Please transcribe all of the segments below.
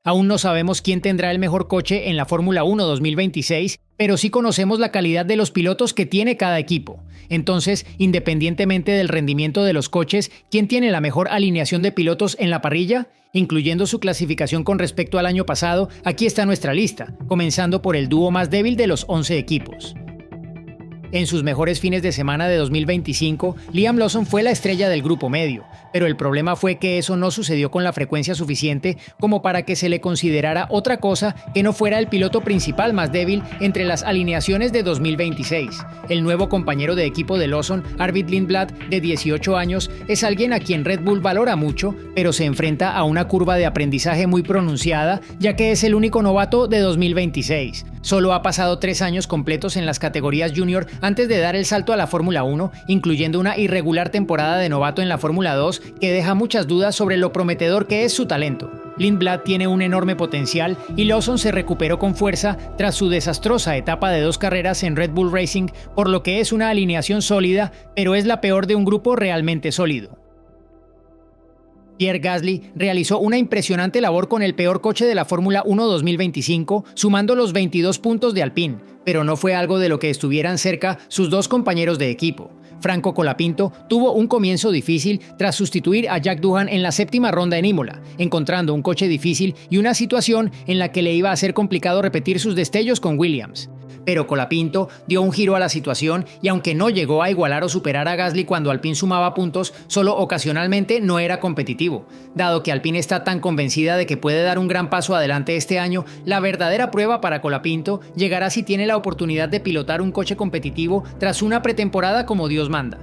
Aún no sabemos quién tendrá el mejor coche en la Fórmula 1 2026, pero sí conocemos la calidad de los pilotos que tiene cada equipo. Entonces, independientemente del rendimiento de los coches, ¿quién tiene la mejor alineación de pilotos en la parrilla? Incluyendo su clasificación con respecto al año pasado, aquí está nuestra lista, comenzando por el dúo más débil de los 11 equipos. En sus mejores fines de semana de 2025, Liam Lawson fue la estrella del grupo medio, pero el problema fue que eso no sucedió con la frecuencia suficiente como para que se le considerara otra cosa que no fuera el piloto principal más débil entre las alineaciones de 2026. El nuevo compañero de equipo de Lawson, Arvid Lindblad, de 18 años, es alguien a quien Red Bull valora mucho, pero se enfrenta a una curva de aprendizaje muy pronunciada, ya que es el único novato de 2026. Solo ha pasado 3 años completos en las categorías junior antes de dar el salto a la Fórmula 1, incluyendo una irregular temporada de novato en la Fórmula 2 que deja muchas dudas sobre lo prometedor que es su talento. Lindblad tiene un enorme potencial y Lawson se recuperó con fuerza tras su desastrosa etapa de 2 carreras en Red Bull Racing, por lo que es una alineación sólida, pero es la peor de un grupo realmente sólido. Pierre Gasly realizó una impresionante labor con el peor coche de la Fórmula 1 2025, sumando los 22 puntos de Alpine, pero no fue algo de lo que estuvieran cerca sus dos compañeros de equipo. Franco Colapinto tuvo un comienzo difícil tras sustituir a Jack Doohan en la 7ª ronda en Imola, encontrando un coche difícil y una situación en la que le iba a ser complicado repetir sus destellos con Williams. Pero Colapinto dio un giro a la situación y aunque no llegó a igualar o superar a Gasly cuando Alpine sumaba puntos, solo ocasionalmente no era competitivo. Dado que Alpine está tan convencida de que puede dar un gran paso adelante este año, la verdadera prueba para Colapinto llegará si tiene la oportunidad de pilotar un coche competitivo tras una pretemporada como Dios manda.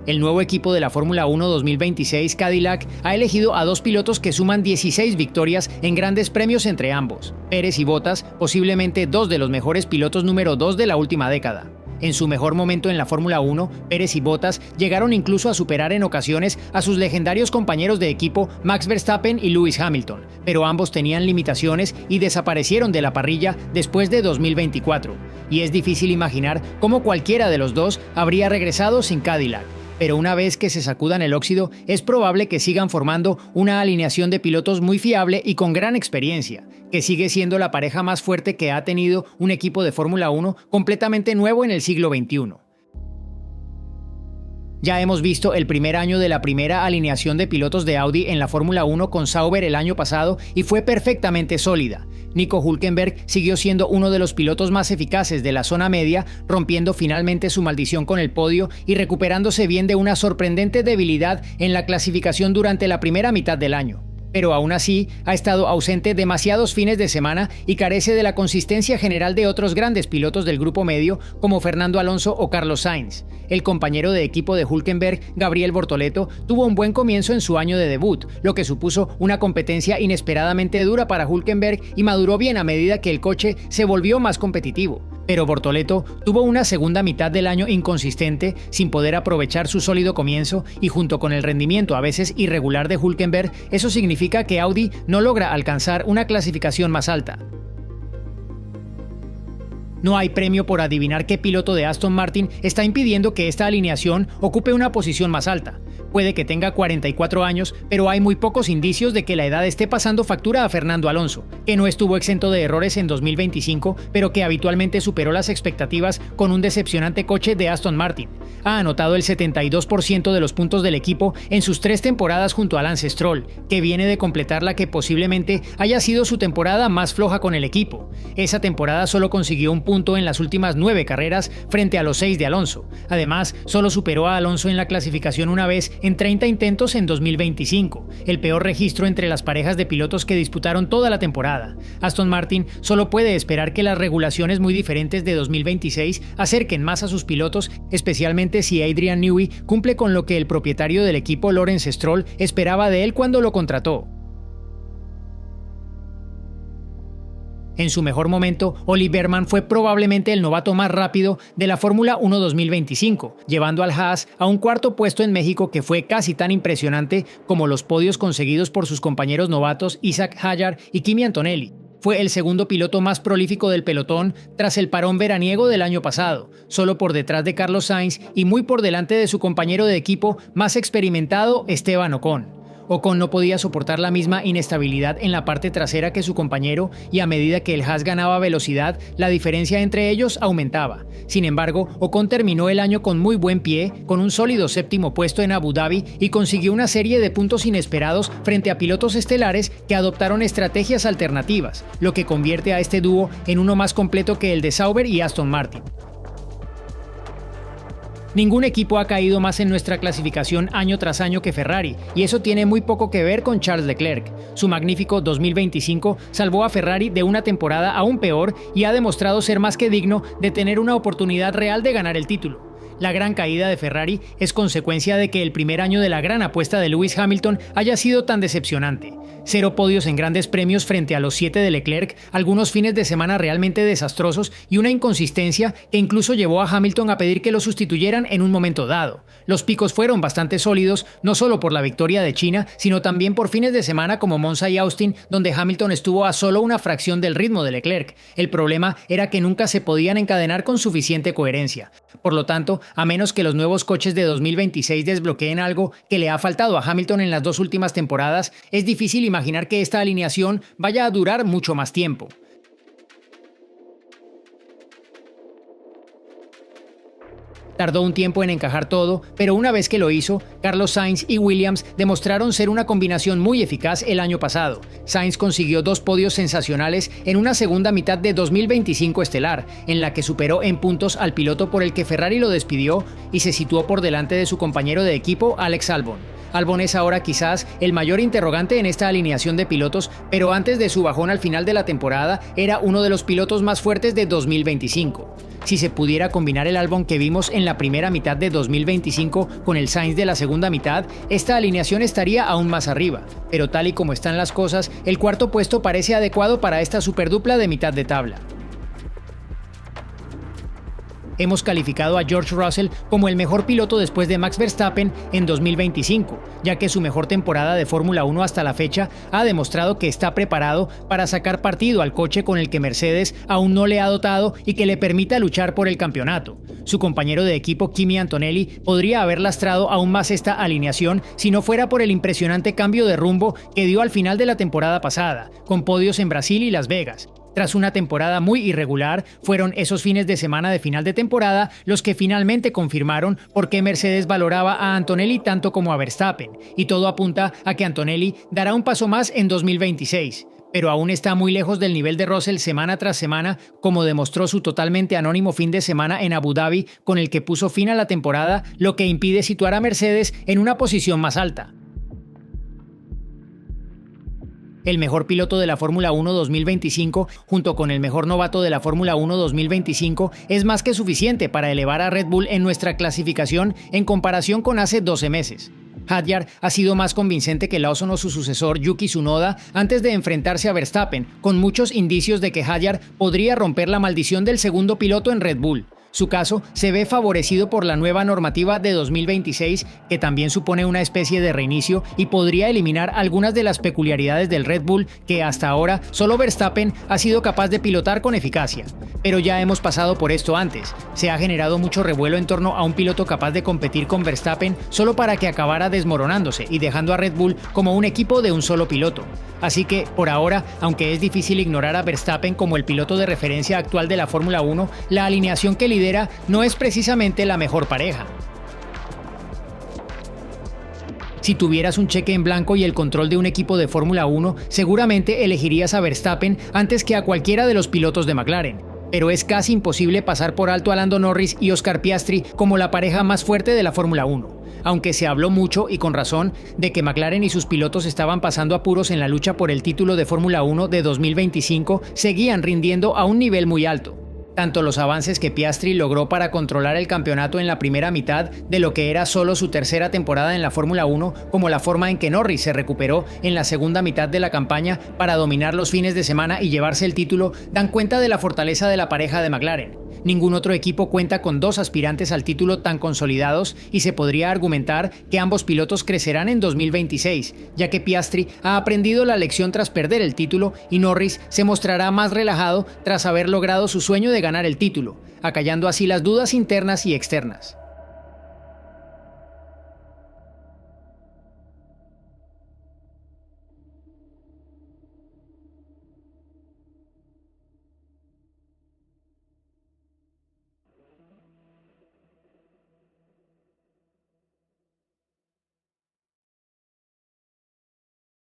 El nuevo equipo de la Fórmula 1 2026, Cadillac, ha elegido a 2 pilotos que suman 16 victorias en grandes premios entre ambos, Pérez y Bottas, posiblemente 2 de los mejores pilotos número 2 de la última década. En su mejor momento en la Fórmula 1, Pérez y Bottas llegaron incluso a superar en ocasiones a sus legendarios compañeros de equipo Max Verstappen y Lewis Hamilton, pero ambos tenían limitaciones y desaparecieron de la parrilla después de 2024, y es difícil imaginar cómo cualquiera de los dos habría regresado sin Cadillac. Pero una vez que se sacudan el óxido, es probable que sigan formando una alineación de pilotos muy fiable y con gran experiencia, que sigue siendo la pareja más fuerte que ha tenido un equipo de Fórmula 1 completamente nuevo en el siglo XXI. Ya hemos visto el primer año de la primera alineación de pilotos de Audi en la Fórmula 1 con Sauber el año pasado y fue perfectamente sólida. Nico Hülkenberg siguió siendo uno de los pilotos más eficaces de la zona media, rompiendo finalmente su maldición con el podio y recuperándose bien de una sorprendente debilidad en la clasificación durante la primera mitad del año. Pero aún así, ha estado ausente demasiados fines de semana y carece de la consistencia general de otros grandes pilotos del grupo medio como Fernando Alonso o Carlos Sainz. El compañero de equipo de Hülkenberg, Gabriel Bortoleto, tuvo un buen comienzo en su año de debut, lo que supuso una competencia inesperadamente dura para Hülkenberg y maduró bien a medida que el coche se volvió más competitivo. Pero Bortoleto tuvo una segunda mitad del año inconsistente, sin poder aprovechar su sólido comienzo y junto con el rendimiento a veces irregular de Hülkenberg, eso significa que Audi no logra alcanzar una clasificación más alta. No hay premio por adivinar qué piloto de Aston Martin está impidiendo que esta alineación ocupe una posición más alta. Puede que tenga 44 años, pero hay muy pocos indicios de que la edad esté pasando factura a Fernando Alonso, que no estuvo exento de errores en 2025, pero que habitualmente superó las expectativas con un decepcionante coche de Aston Martin. Ha anotado el 72% de los puntos del equipo en sus 3 temporadas junto a Lance Stroll, que viene de completar la que posiblemente haya sido su temporada más floja con el equipo. Esa temporada solo consiguió un punto en las últimas 9 carreras frente a los 6 de Alonso. Además, solo superó a Alonso en la clasificación una vez en 30 intentos en 2025, el peor registro entre las parejas de pilotos que disputaron toda la temporada. Aston Martin solo puede esperar que las regulaciones muy diferentes de 2026 acerquen más a sus pilotos, especialmente si Adrian Newey cumple con lo que el propietario del equipo Lawrence Stroll esperaba de él cuando lo contrató. En su mejor momento, Ollie Bearman fue probablemente el novato más rápido de la Fórmula 1 2025, llevando al Haas a un 4º puesto en México que fue casi tan impresionante como los podios conseguidos por sus compañeros novatos Isaac Hadjar y Kimi Antonelli. Fue el segundo piloto más prolífico del pelotón tras el parón veraniego del año pasado, solo por detrás de Carlos Sainz y muy por delante de su compañero de equipo más experimentado Esteban Ocon. Ocon no podía soportar la misma inestabilidad en la parte trasera que su compañero y a medida que el Haas ganaba velocidad, la diferencia entre ellos aumentaba. Sin embargo, Ocon terminó el año con muy buen pie, con un sólido séptimo puesto en Abu Dhabi y consiguió una serie de puntos inesperados frente a pilotos estelares que adoptaron estrategias alternativas, lo que convierte a este dúo en uno más completo que el de Sauber y Aston Martin. Ningún equipo ha caído más en nuestra clasificación año tras año que Ferrari, y eso tiene muy poco que ver con Charles Leclerc. Su magnífico 2025 salvó a Ferrari de una temporada aún peor y ha demostrado ser más que digno de tener una oportunidad real de ganar el título. La gran caída de Ferrari es consecuencia de que el primer año de la gran apuesta de Lewis Hamilton haya sido tan decepcionante. 0 podios en grandes premios frente a los 7 de Leclerc, algunos fines de semana realmente desastrosos y una inconsistencia que incluso llevó a Hamilton a pedir que lo sustituyeran en un momento dado. Los picos fueron bastante sólidos, no solo por la victoria de China, sino también por fines de semana como Monza y Austin, donde Hamilton estuvo a solo una fracción del ritmo de Leclerc. El problema era que nunca se podían encadenar con suficiente coherencia. Por lo tanto, a menos que los nuevos coches de 2026 desbloqueen algo que le ha faltado a Hamilton en las 2 últimas temporadas, es difícil imaginar que esta alineación vaya a durar mucho más tiempo. Tardó un tiempo en encajar todo, pero una vez que lo hizo, Carlos Sainz y Williams demostraron ser una combinación muy eficaz el año pasado. Sainz consiguió 2 podios sensacionales en una segunda mitad de 2025 estelar, en la que superó en puntos al piloto por el que Ferrari lo despidió y se situó por delante de su compañero de equipo Alex Albon. Albon es ahora quizás el mayor interrogante en esta alineación de pilotos, pero antes de su bajón al final de la temporada era uno de los pilotos más fuertes de 2025. Si se pudiera combinar el Albon que vimos en la primera mitad de 2025 con el Sainz de la segunda mitad, esta alineación estaría aún más arriba, pero tal y como están las cosas, el cuarto puesto parece adecuado para esta superdupla de mitad de tabla. Hemos calificado a George Russell como el mejor piloto después de Max Verstappen en 2025, ya que su mejor temporada de Fórmula 1 hasta la fecha ha demostrado que está preparado para sacar partido al coche con el que Mercedes aún no le ha dotado y que le permita luchar por el campeonato. Su compañero de equipo Kimi Antonelli podría haber lastrado aún más esta alineación si no fuera por el impresionante cambio de rumbo que dio al final de la temporada pasada, con podios en Brasil y Las Vegas. Tras una temporada muy irregular, fueron esos fines de semana de final de temporada los que finalmente confirmaron por qué Mercedes valoraba a Antonelli tanto como a Verstappen, y todo apunta a que Antonelli dará un paso más en 2026. Pero aún está muy lejos del nivel de Russell semana tras semana, como demostró su totalmente anónimo fin de semana en Abu Dhabi, con el que puso fin a la temporada, lo que impide situar a Mercedes en una posición más alta. El mejor piloto de la Fórmula 1 2025, junto con el mejor novato de la Fórmula 1 2025, es más que suficiente para elevar a Red Bull en nuestra clasificación en comparación con hace 12 meses. Hadjar ha sido más convincente que Lawson o su sucesor Yuki Tsunoda antes de enfrentarse a Verstappen, con muchos indicios de que Hadjar podría romper la maldición del segundo piloto en Red Bull. Su caso se ve favorecido por la nueva normativa de 2026, que también supone una especie de reinicio y podría eliminar algunas de las peculiaridades del Red Bull que hasta ahora solo Verstappen ha sido capaz de pilotar con eficacia. Pero ya hemos pasado por esto antes. Se ha generado mucho revuelo en torno a un piloto capaz de competir con Verstappen solo para que acabara desmoronándose y dejando a Red Bull como un equipo de un solo piloto. Así que, por ahora, aunque es difícil ignorar a Verstappen como el piloto de referencia actual de la Fórmula 1, la alineación que lidera no es precisamente la mejor pareja. Si tuvieras un cheque en blanco y el control de un equipo de Fórmula 1, seguramente elegirías a Verstappen antes que a cualquiera de los pilotos de McLaren. Pero es casi imposible pasar por alto a Lando Norris y Oscar Piastri como la pareja más fuerte de la Fórmula 1. Aunque se habló mucho, y con razón, de que McLaren y sus pilotos estaban pasando apuros en la lucha por el título de Fórmula 1 de 2025, seguían rindiendo a un nivel muy alto. Tanto los avances que Piastri logró para controlar el campeonato en la primera mitad de lo que era solo su tercera temporada en la Fórmula 1, como la forma en que Norris se recuperó en la segunda mitad de la campaña para dominar los fines de semana y llevarse el título, dan cuenta de la fortaleza de la pareja de McLaren. Ningún otro equipo cuenta con 2 aspirantes al título tan consolidados y se podría argumentar que ambos pilotos crecerán en 2026, ya que Piastri ha aprendido la lección tras perder el título y Norris se mostrará más relajado tras haber logrado su sueño de ganar el título, acallando así las dudas internas y externas.